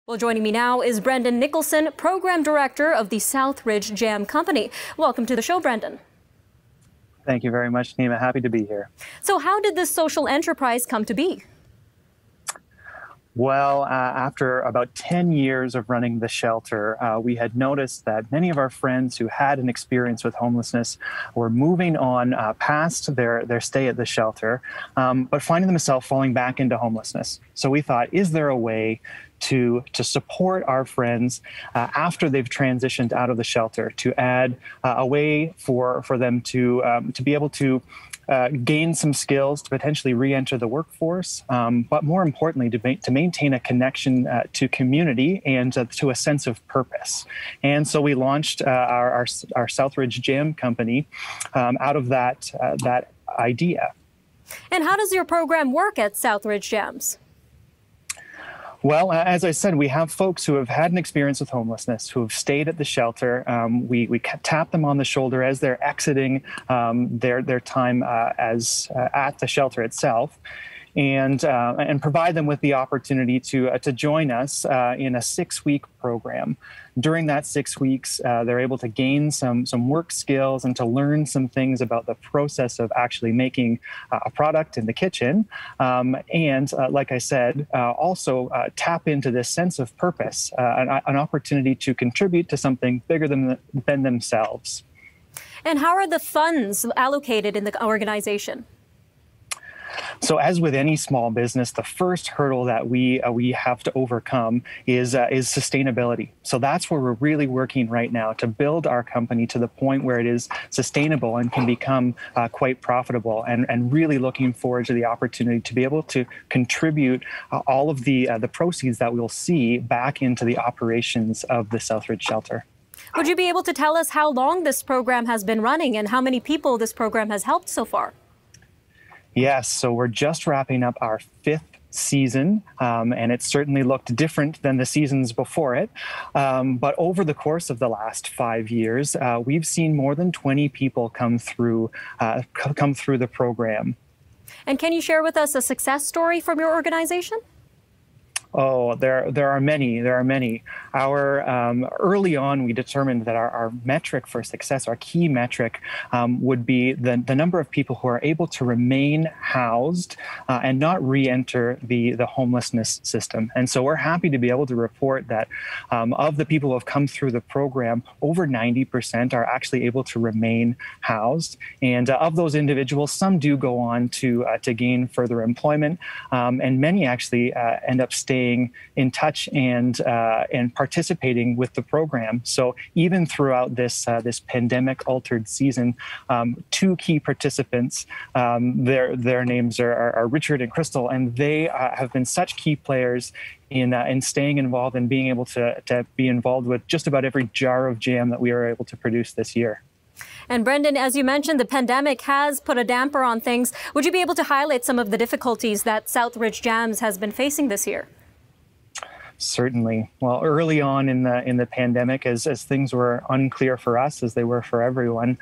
Well, joining me now is Brendon Nicholson, Program Director of the Southridge Jam Company. Welcome to the show, Brendon. Thank you very much, Nima. Happy to be here. So how did this social enterprise come to be? Well, after about 10 years of running the shelter, we had noticed that many of our friends who had an experience with homelessness were moving on past their stay at the shelter, but finding themselves falling back into homelessness. So we thought, is there a way to support our friends after they've transitioned out of the shelter, to add a way for them to be able to gain some skills to potentially re-enter the workforce, but more importantly, to maintain a connection to community and to a sense of purpose. And so we launched our Southridge Jam Company out of that idea. And how does your program work at Southridge Jams? Well, as I said, we have folks who have had an experience with homelessness, who have stayed at the shelter. We tap them on the shoulder as they're exiting their time at the shelter itself, and provide them with the opportunity to join us in a 6-week program. During that 6 weeks, they're able to gain some work skills and to learn some things about the process of actually making a product in the kitchen. And like I said, also tap into this sense of purpose, an opportunity to contribute to something bigger than themselves. And how are the funds allocated in the organization? So as with any small business, the first hurdle that we have to overcome is sustainability. So that's where we're really working right now, to build our company to the point where it is sustainable and can become quite profitable, and really looking forward to the opportunity to be able to contribute all of the proceeds that we'll see back into the operations of the Southridge shelter. Would you be able to tell us how long this program has been running and how many people this program has helped so far? Yes, so we're just wrapping up our 5th season, and it certainly looked different than the seasons before it. But over the course of the last 5 years, we've seen more than 20 people come through the program. And can you share with us a success story from your organization? Oh, there are many. There are many. Early on, we determined that our metric for success, our key metric, would be the number of people who are able to remain housed and not re-enter the homelessness system. And so we're happy to be able to report that of the people who have come through the program, over 90% are actually able to remain housed. And of those individuals, some do go on to gain further employment, and many actually end up staying in touch and participating with the program. So even throughout this pandemic-altered season, 2 key participants, their names are Richard and Crystal, and they have been such key players in staying involved and being able to be involved with just about every jar of jam that we are able to produce this year. And Brendon, as you mentioned, the pandemic has put a damper on things. Would you be able to highlight some of the difficulties that Southridge Jams has been facing this year? Certainly. Well, early on in the pandemic, as things were unclear for us, as they were for everyone,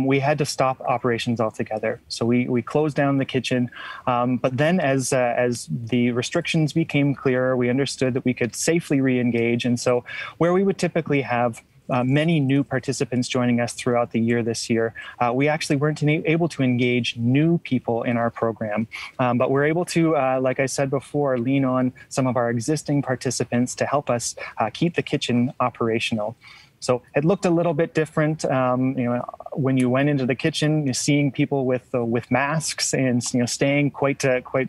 we had to stop operations altogether. So we closed down the kitchen. But then as the restrictions became clearer, we understood that we could safely re-engage. And so where we would typically have many new participants joining us throughout the year this year, we actually weren't able to engage new people in our program. But we're able to, like I said before, lean on some of our existing participants to help us keep the kitchen operational. So it looked a little bit different, when you went into the kitchen, you're seeing people with masks and staying quite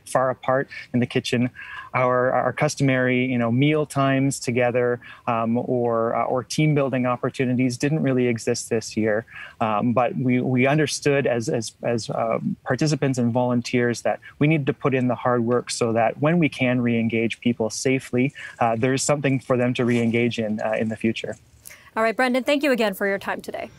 far apart in the kitchen. Our customary meal times together or team building opportunities didn't really exist this year. But we understood as participants and volunteers that we needed to put in the hard work so that when we can re-engage people safely, there's something for them to re-engage in the future. All right, Brendon, thank you again for your time today.